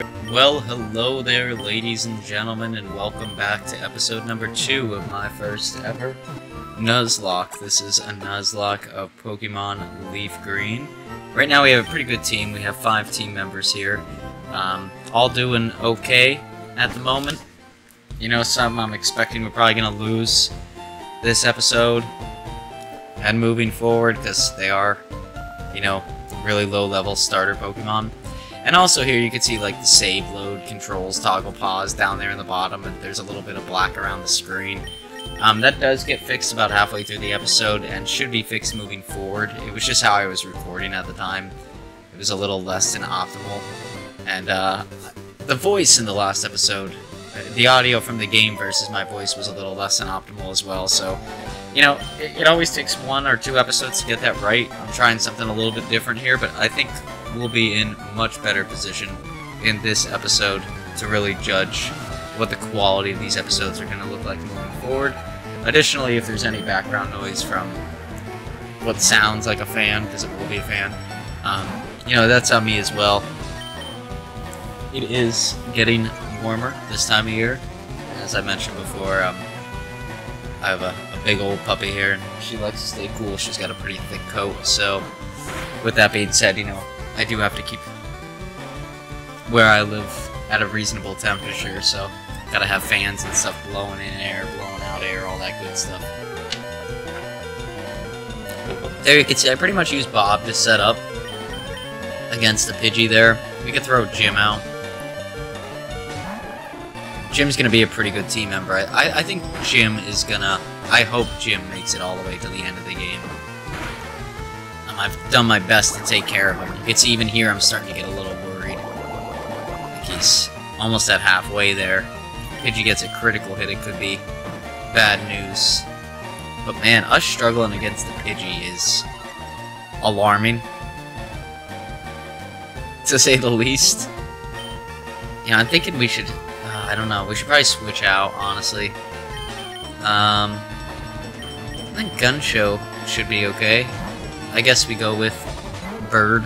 Well, hello there, ladies and gentlemen, and welcome back to episode number 2 of my first ever Nuzlocke. This is a Nuzlocke of Pokemon Leaf Green. Right now we have a pretty good team. We have 5 team members here. All doing okay at the moment. You know, some I'm expecting we're probably going to lose this episode and moving forward because they are, you know, really low-level starter Pokemon. And also here you can see like the save load controls, toggle pause down there in the bottom, and there's a little bit of black around the screen. That does get fixed about halfway through the episode and should be fixed moving forward. It was just how I was recording at the time. It was a little less than optimal. And the voice in the last episode, the audio from the game versus my voice was a little less than optimal as well. So, you know, it always takes 1 or 2 episodes to get that right. I'm trying something a little bit different here, but I think we'll be in much better position in this episode to really judge what the quality of these episodes are going to look like moving forward. Additionally, if there's any background noise from what sounds like a fan, because it will be a fan, you know, that's on me as well. It is getting warmer this time of year. As I mentioned before, I have a big old puppy here, and she likes to stay cool. She's got a pretty thick coat, so with that being said, you know, I do have to keep where I live at a reasonable temperature, so gotta have fans and stuff blowing in air, blowing out air, all that good stuff. There you can see I pretty much use Bob to set up against the Pidgey there. We could throw Jim out. Jim's gonna be a pretty good team member. I think Jim is gonna... I hope Jim makes it all the way to the end of the game. I've done my best to take care of him. You can see even here I'm starting to get a little worried. Like he's almost at halfway there. If Pidgey gets a critical hit, it could be bad news. But man, us struggling against the Pidgey is alarming, to say the least. Yeah, I'm thinking we should... I don't know. We should probably switch out, honestly. I think Gunshow should be okay. I guess we go with Bird.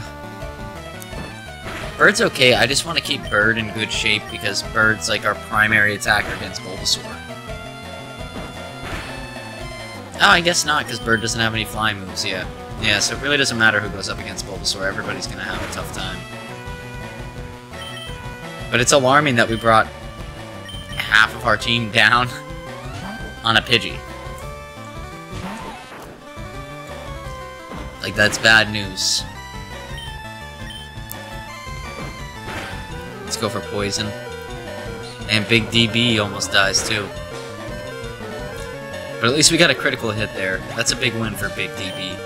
Bird's okay, I just want to keep Bird in good shape because Bird's like our primary attacker against Bulbasaur. Oh, I guess not, because Bird doesn't have any flying moves yet. Yeah, so it really doesn't matter who goes up against Bulbasaur, everybody's going to have a tough time. But it's alarming that we brought half of our team down on a Pidgey. Like, that's bad news. Let's go for poison. And Big DB almost dies too. But at least we got a critical hit there. That's a big win for Big DB.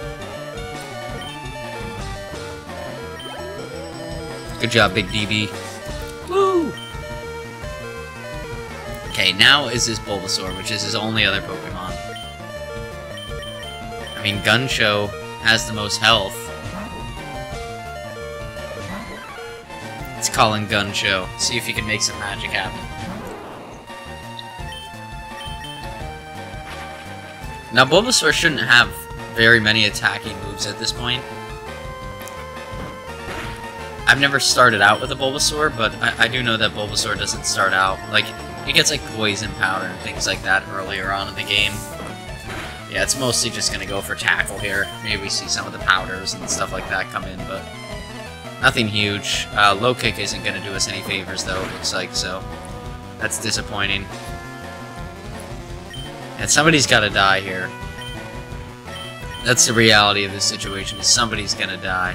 Good job, Big DB. Woo! Okay, now is his Bulbasaur, which is his only other Pokemon. I mean, Gunshow has the most health. Let's call in Gunshow. See if he can make some magic happen. Now, Bulbasaur shouldn't have very many attacking moves at this point. I've never started out with a Bulbasaur, but I do know that Bulbasaur doesn't start out. Like, he gets like Poison Powder and things like that earlier on in the game. Yeah, it's mostly just going to go for tackle here. Maybe we see some of the powders and stuff like that come in, but nothing huge. Low kick isn't going to do us any favors, though, it looks like, so that's disappointing. And somebody's got to die here. That's the reality of this situation, is somebody's going to die.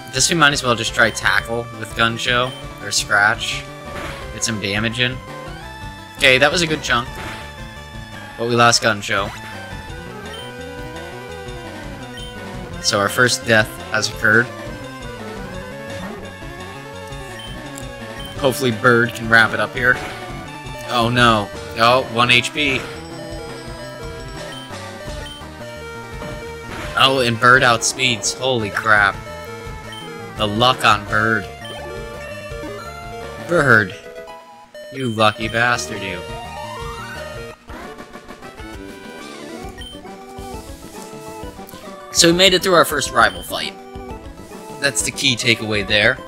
I guess we might as well just try tackle with Gunshow, or Scratch. Get some damage in. Okay, that was a good chunk. But we lost Gunshow. So our first death has occurred. Hopefully Bird can wrap it up here. Oh no. Oh, 1 HP. Oh, and Bird outspeeds. Holy crap. The luck on Bird. Bird. You lucky bastard, you. So we made it through our first rival fight. That's the key takeaway there.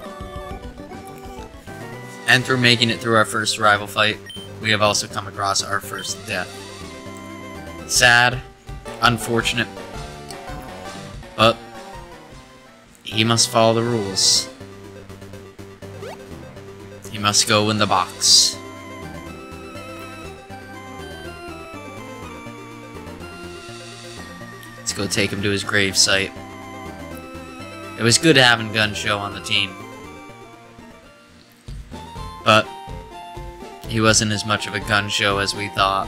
And through making it through our first rival fight, we have also come across our first death. Sad, unfortunate, but he must follow the rules. He must go in the box. Let's go take him to his grave site. It was good having Gun Show on the team, but he wasn't as much of a gun show as we thought.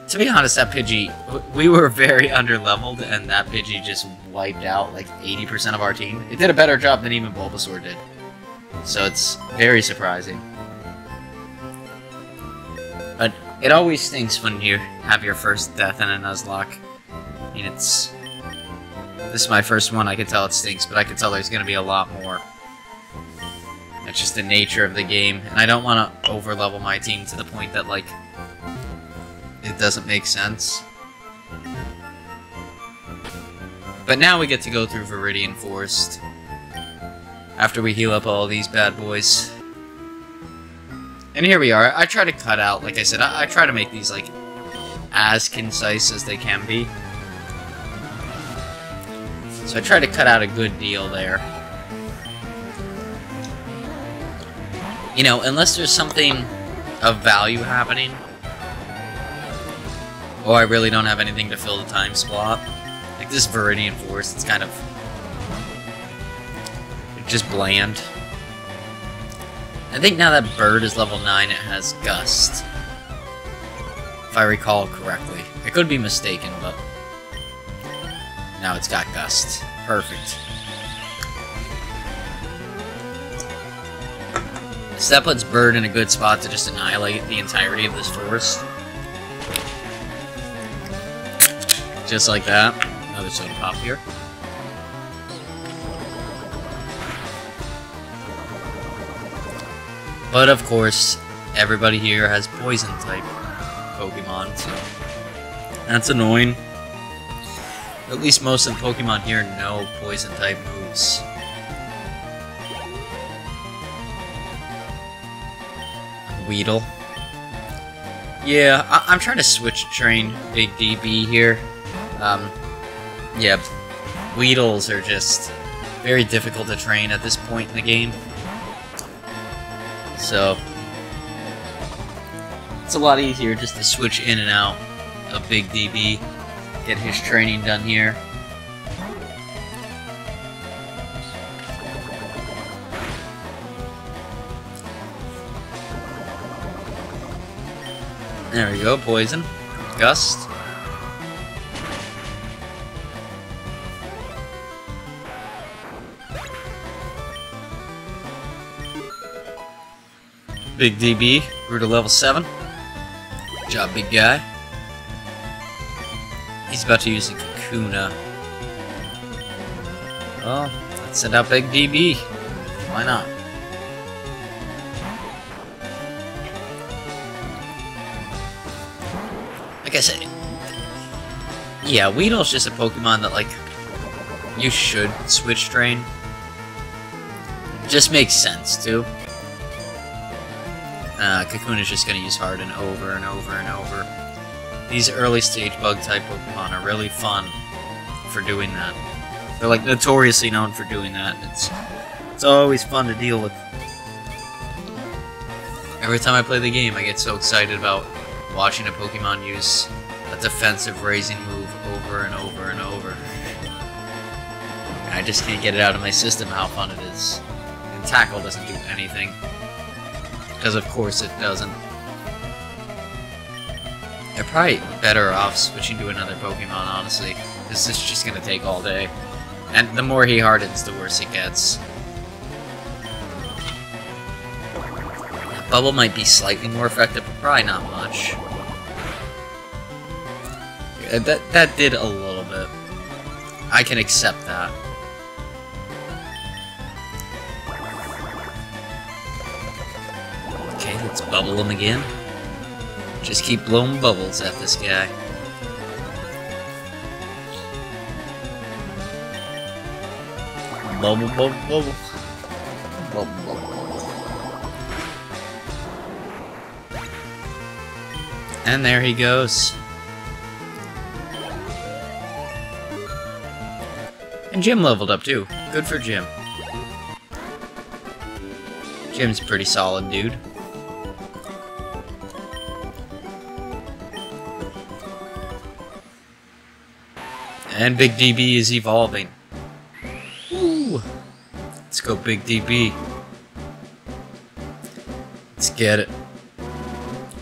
To be honest, that Pidgey, we were very underleveled, and that Pidgey just wiped out like 80% of our team. It did a better job than even Bulbasaur did. So it's very surprising. But it always stinks when you have your first death in a Nuzlocke. I mean, this is my first one, I can tell it stinks, but I can tell there's going to be a lot more. It's just the nature of the game, and I don't want to overlevel my team to the point that, like, it doesn't make sense. But now we get to go through Viridian Forest after we heal up all these bad boys. And here we are. I try to cut out, like I said, I try to make these, like, as concise as they can be. So I try to cut out a good deal there. You know, unless there's something of value happening, or I really don't have anything to fill the time slot. Like this Viridian Forest, it's kind of just bland. I think now that bird is level 9, it has Gust. If I recall correctly. I could be mistaken, but now it's got Gust. Perfect. So that puts Bird in a good spot to just annihilate the entirety of this forest. Just like that. Another soda pop here. But of course, everybody here has poison type Pokemon, so that's annoying. At least most of the Pokemon here know poison type moves. Weedle. Yeah, I'm trying to switch train Big DB here. Yeah, Weedles are just very difficult to train at this point in the game. So, it's a lot easier just to switch in and out of Big DB, get his training done here. There we go, poison. Gust. Big DB, grew to level 7. Good job, big guy. He's about to use a Kakuna. Well, let's send out Big DB. Why not? Like I said, yeah, Weedle's just a Pokemon that, like, you should switch train. It just makes sense, too. Kakuna's just gonna use Harden over and over and over. These early stage bug-type Pokemon are really fun for doing that. They're, like, notoriously known for doing that. It's always fun to deal with. Every time I play the game, I get so excited about watching a Pokemon use a defensive raising move over and over and over. I just can't get it out of my system how fun it is. And Tackle doesn't do anything. Because of course it doesn't. They're probably better off switching to another Pokemon, honestly. This is just gonna take all day. And the more he hardens, the worse it gets. Bubble might be slightly more effective, but probably not much. That did a little bit. I can accept that. Okay, let's bubble him again. Just keep blowing bubbles at this guy. Bubble, bubble, bubble. Bubble, bubble. And there he goes. And Jim leveled up too. Good for Jim. Jim's a pretty solid dude. And Big DB is evolving. Woo! Let's go Big DB. Let's get it.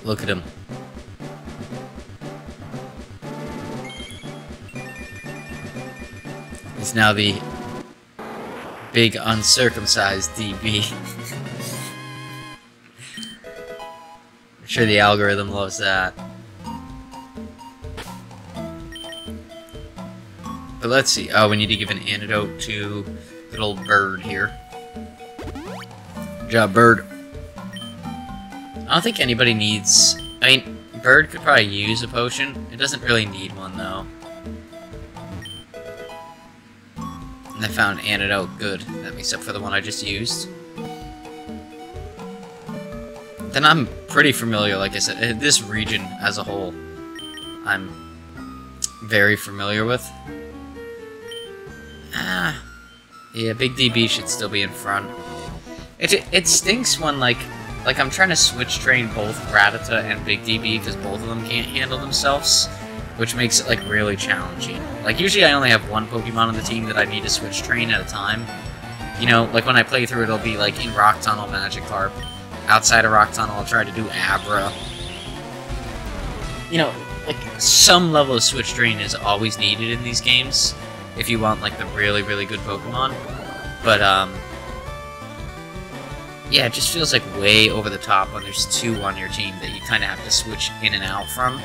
Look at him. He's now the big uncircumcised DB. I'm sure the algorithm loves that. But let's see. Oh, we need to give an antidote to good old Bird here. Good job, Bird. I don't think anybody needs... I mean, Bird could probably use a potion. It doesn't really need one, though. And I found antidote. Good. That makes up for the one I just used. Then I'm pretty familiar, like I said. This region as a whole, I'm very familiar with. Yeah, Big DB should still be in front. It stinks when, like I'm trying to switch train both Rattata and Big DB because both of them can't handle themselves, which makes it, like, really challenging. Like, usually I only have one Pokemon on the team that I need to switch train at a time. You know, like, when I play through, it'll be, like, in Rock Tunnel, Magikarp. Outside of Rock Tunnel, I'll try to do Abra. You know, like, some level of switch train is always needed in these games if you want, like, the really, really good Pokemon. But, yeah, it just feels like way over the top when there's two on your team that you kind of have to switch in and out from.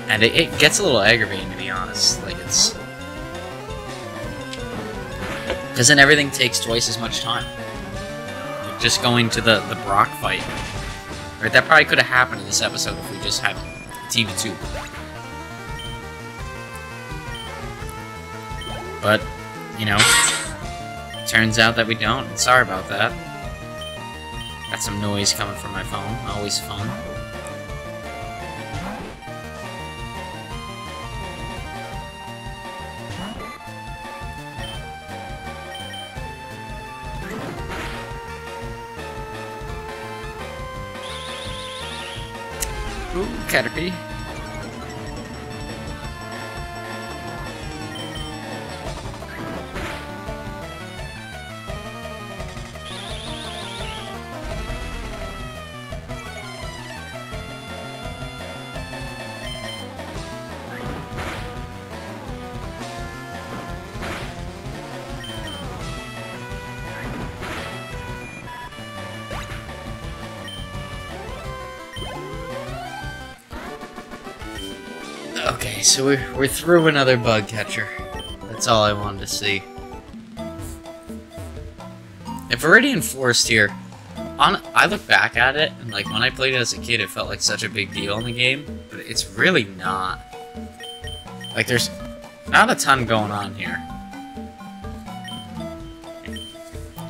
And it gets a little aggravating, to be honest. Like, it's... because then everything takes twice as much time. Like, just going to the Brock fight. Right, that probably could have happened in this episode if we just had a team of two. But, you know, turns out that we don't, and sorry about that. Got some noise coming from my phone, always fun. Ooh, Caterpie. Okay, so we're through another bug catcher. That's all I wanted to see. And Viridian Forest here, I look back at it, and like when I played it as a kid, it felt like such a big deal in the game, but it's really not. Like, there's not a ton going on here.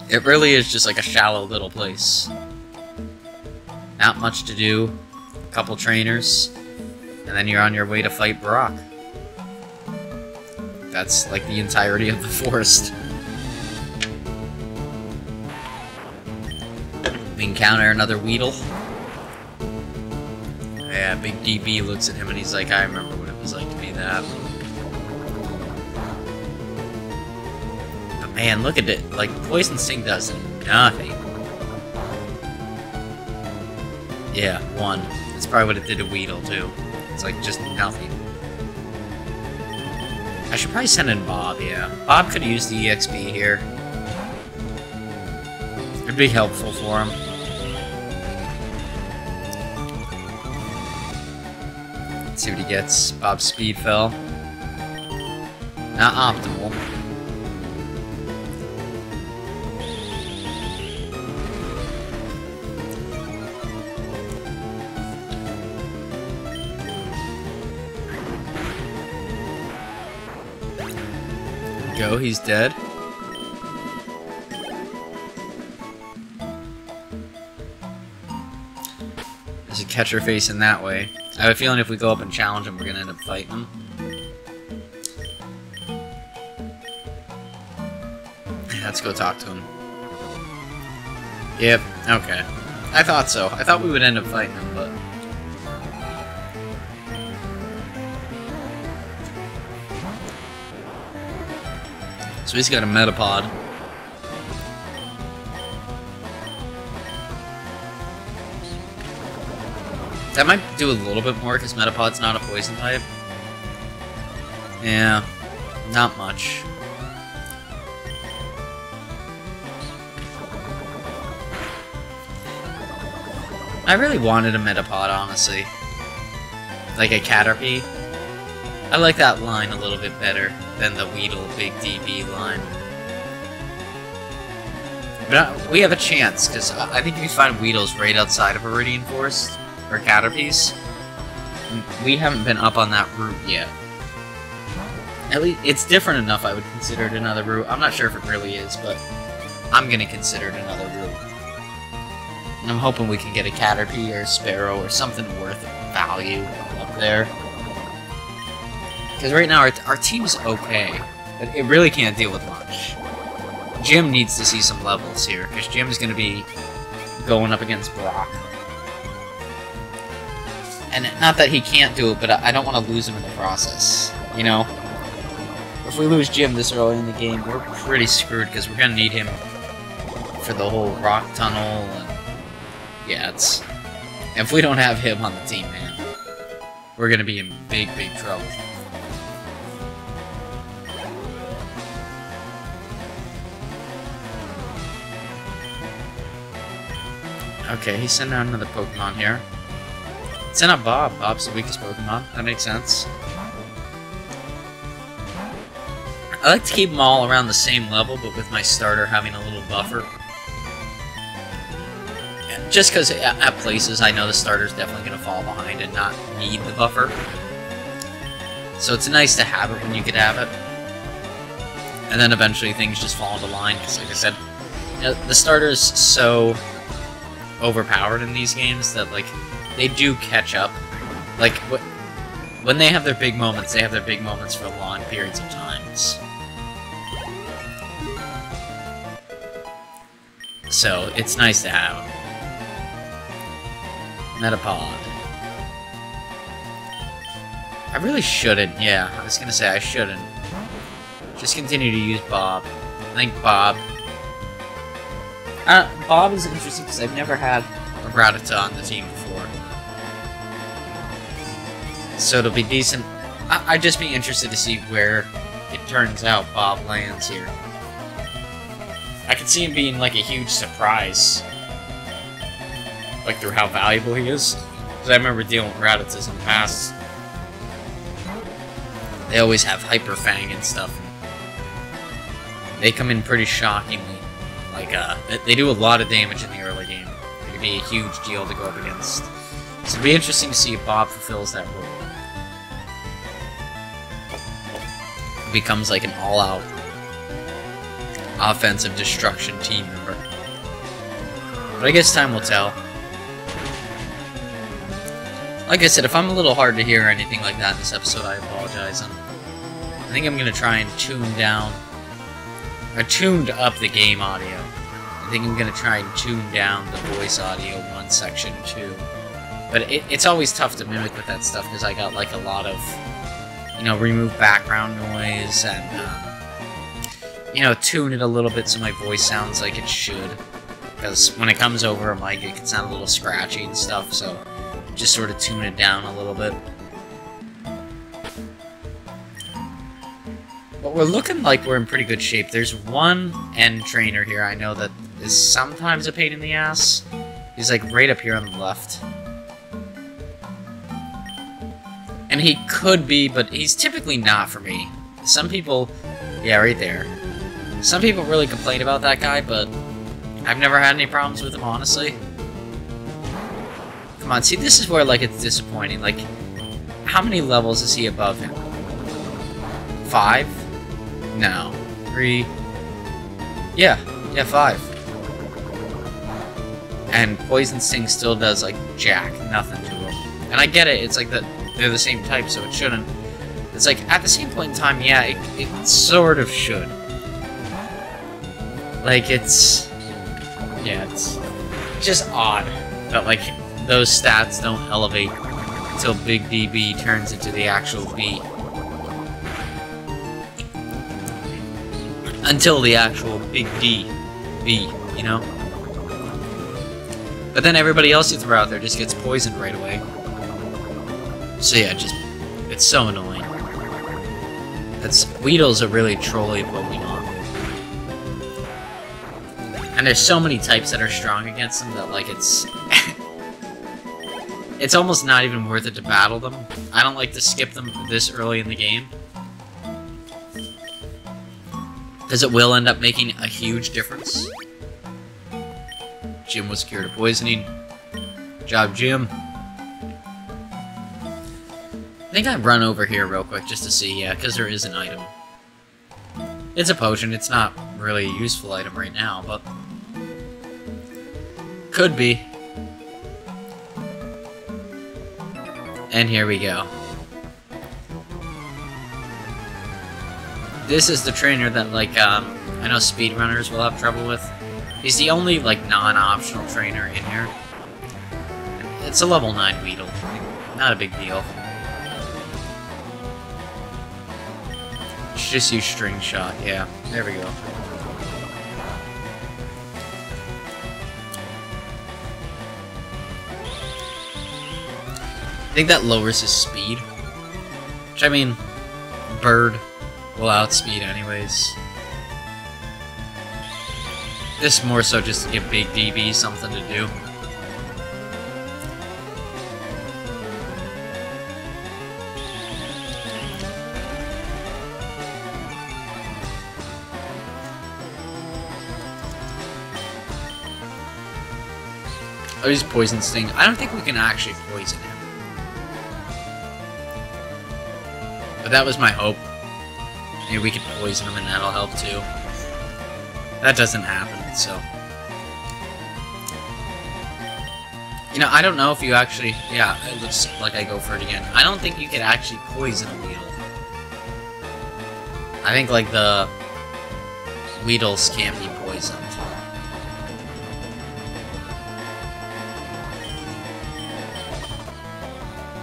It really is just like a shallow little place. Not much to do, a couple trainers, and then you're on your way to fight Brock. That's like the entirety of the forest. We encounter another Weedle. Yeah, Big DB looks at him and he's like, I remember what it was like to be that. But man, look at it. Like, Poison Sting does nothing. Yeah, 1. That's probably what it did to Weedle, too. It's like, just nothing. I should probably send in Bob, yeah. Bob could use the EXP here. It'd be helpful for him. Let's see what he gets. Bob's speed fell. Not optimal. Go, he's dead. There's a catcher facing that way. I have a feeling if we go up and challenge him, we're gonna end up fighting him. Let's go talk to him. Yep, okay. I thought so. I thought we would end up fighting him, but... So he's got a Metapod. That might do a little bit more, because Metapod's not a poison type. Yeah, not much. I really wanted a Metapod, honestly. Like a Caterpie. I like that line a little bit better than the Weedle Big DB line. But we have a chance, because I think if you find Weedles right outside of Viridian Forest, or Caterpies, we haven't been up on that route yet. At least, it's different enough I would consider it another route. I'm not sure if it really is, but I'm gonna consider it another route. And I'm hoping we can get a Caterpie or a Sparrow or something worth value up there. Because right now our team's okay, but it really can't deal with much. Jim needs to see some levels here, because Jim's going to be going up against Brock. And not that he can't do it, but I don't want to lose him in the process, you know? If we lose Jim this early in the game, we're pretty screwed, because we're going to need him for the whole rock tunnel, and yeah, it's... If we don't have him on the team, man, we're going to be in big, big trouble. Okay, he's sending out another Pokemon here. Send out Bob. Bob's the weakest Pokemon. That makes sense. I like to keep them all around the same level, but with my starter having a little buffer. Yeah, just because at places I know the starter's definitely going to fall behind and not need the buffer. So it's nice to have it when you could have it. And then eventually things just fall into line, because like I said, you know, the starter's so overpowered in these games that, like, they do catch up. Like, when they have their big moments, they have their big moments for long periods of times. So, it's nice to have. Metapod. I really shouldn't, yeah. I was gonna say I shouldn't. Just continue to use Bob. I think Bob... Bob is interesting because I've never had a Rattata on the team before. So it'll be decent. I'd just be interested to see where it turns out Bob lands here. I could see him being like a huge surprise. Like through how valuable he is. Because I remember dealing with Rattatas in the past. They always have Hyper Fang and stuff. They come in pretty shockingly. Like, they do a lot of damage in the early game. It could be a huge deal to go up against. So it'll be interesting to see if Bob fulfills that role. It becomes like an all-out offensive destruction team member. But I guess time will tell. Like I said, if I'm a little hard to hear or anything like that in this episode, I apologize. I think I'm going to try and tune down... I tuned up the game audio. I think I'm going to try and tune down the voice audio one section too. But it's always tough to mimic with that stuff because I got like a lot of, you know, remove background noise and, you know, tune it a little bit so my voice sounds like it should. Because when it comes over a mic, it can sound a little scratchy and stuff, so just sort of tune it down a little bit. But we're looking like we're in pretty good shape. There's one end trainer here I know that is sometimes a pain in the ass. He's like right up here on the left. And he could be, but he's typically not for me. Some people... Yeah, right there. Some people really complain about that guy, but I've never had any problems with him, honestly. Come on, see, this is where, like, it's disappointing. Like, how many levels is he above him? 5? No. 3? Yeah, 5. And Poison Sting still does, like, jack, nothing to them. And I get it, it's like they're the same type, so it shouldn't. It's like, at the same point in time, yeah, it sort of should. Like, it's... Yeah, it's just odd that, like, those stats don't elevate until Big DB turns into the actual B. Until the actual Big D B, you know? But then everybody else you throw out there just gets poisoned right away. So yeah, just... It's so annoying. Weedle's a really trolly Pokemon. And there's so many types that are strong against them that, like, it's... it's almost not even worth it to battle them. I don't like to skip them this early in the game. Because it will end up making a huge difference. Jim was cured of poisoning. Good job, Jim. I think I'd run over here real quick just to see, yeah, because there is an item. It's a potion, it's not really a useful item right now, but... Could be. And here we go. This is the trainer that, like, I know speedrunners will have trouble with. He's the only, like, non-optional trainer in here. It's a level 9 Weedle. Not a big deal. Just use String Shot, yeah. There we go. I think that lowers his speed. Which, I mean, Bird will outspeed anyways. This more so just to give Big DB something to do. I'll use Poison Sting. I don't think we can actually poison him. But that was my hope. Maybe we could poison him and that'll help too. That doesn't happen, so... You know, I don't know if you actually... Yeah, it looks like I go for it again. I don't think you could actually poison a Weedle. I think, like, the... Weedles can't be poisoned.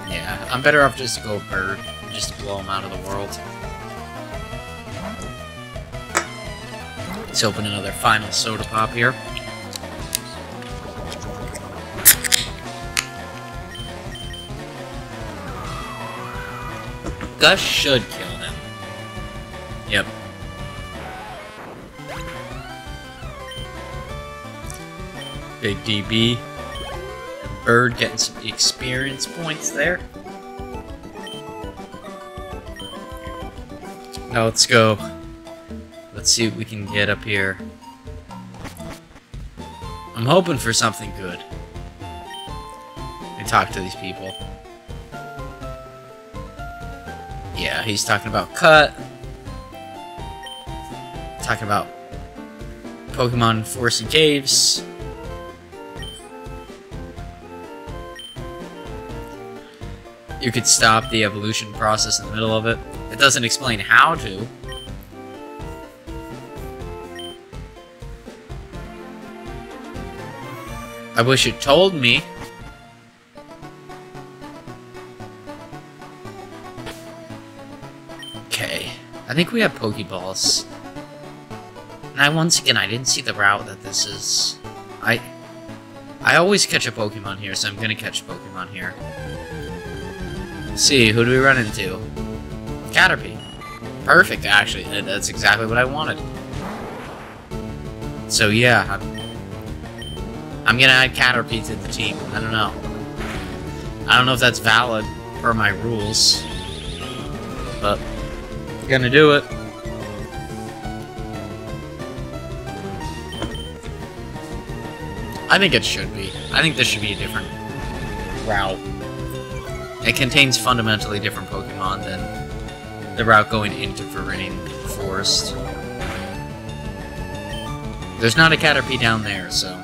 Yeah, I'm better off just to go Bird. Just to blow him out of the world. Let's open another final soda pop here. Gush should kill him. Yep. Big DB. Bird getting some experience points there. Now let's go. Let's see what we can get up here. I'm hoping for something good. Let me talk to these people. Yeah, he's talking about cut. Talking about Pokemon Forest and Caves. You could stop the evolution process in the middle of it. It doesn't explain how to. I wish it told me. Okay. I think we have Pokeballs. And once again, I didn't see the route that this is. I always catch a Pokemon here, so I'm gonna catch a Pokemon here. Let's see, who do we run into? Caterpie. Perfect, actually. That's exactly what I wanted. So yeah, I'm gonna add Caterpie to the team. I don't know. I don't know if that's valid per my rules, but I'm gonna do it. I think it should be. I think this should be a different route. It contains fundamentally different Pokemon than the route going into Viridian Forest. There's not a Caterpie down there, so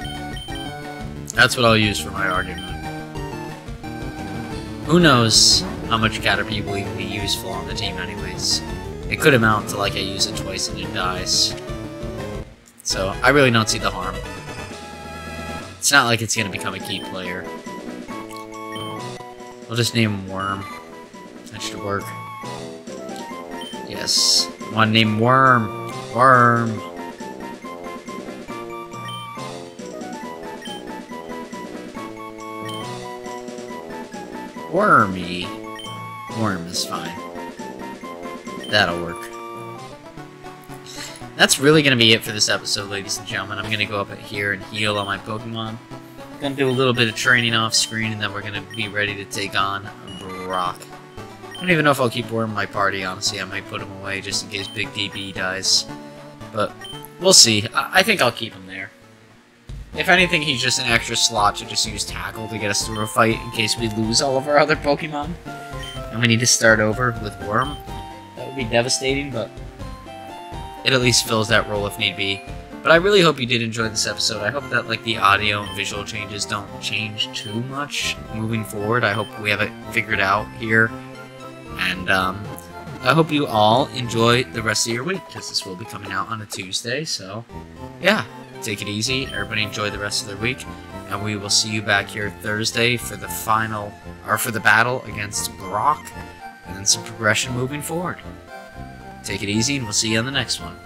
That's what I'll use for my argument. Who knows how much Caterpie will even be useful on the team anyways. It could amount to like I use it twice and it dies. So I really don't see the harm. It's not like it's going to become a key player. I'll just name him Worm. That should work. Yes. I want to name Worm. Worm. Wormy. Worm is fine. That'll work. That's really going to be it for this episode, ladies and gentlemen. I'm going to go up here and heal on my Pokemon. I'm going to do a little bit of training off screen, and then we're going to be ready to take on Brock. I don't even know if I'll keep Worm in my party, honestly. I might put him away just in case Big DB dies. But we'll see. I think I'll keep him there. If anything, he's just an extra slot to just use Tackle to get us through a fight in case we lose all of our other Pokemon. And we need to start over with Worm. That would be devastating, but it at least fills that role if need be. But I really hope you did enjoy this episode. I hope that like the audio and visual changes don't change too much moving forward. I hope we have it figured out here. And I hope you all enjoy the rest of your week, because this will be coming out on a Tuesday. So yeah, take it easy. Everybody enjoy the rest of their week. And we will see you back here Thursday for the final, or for the battle against Brock. And then some progression moving forward. Take it easy, and we'll see you on the next one.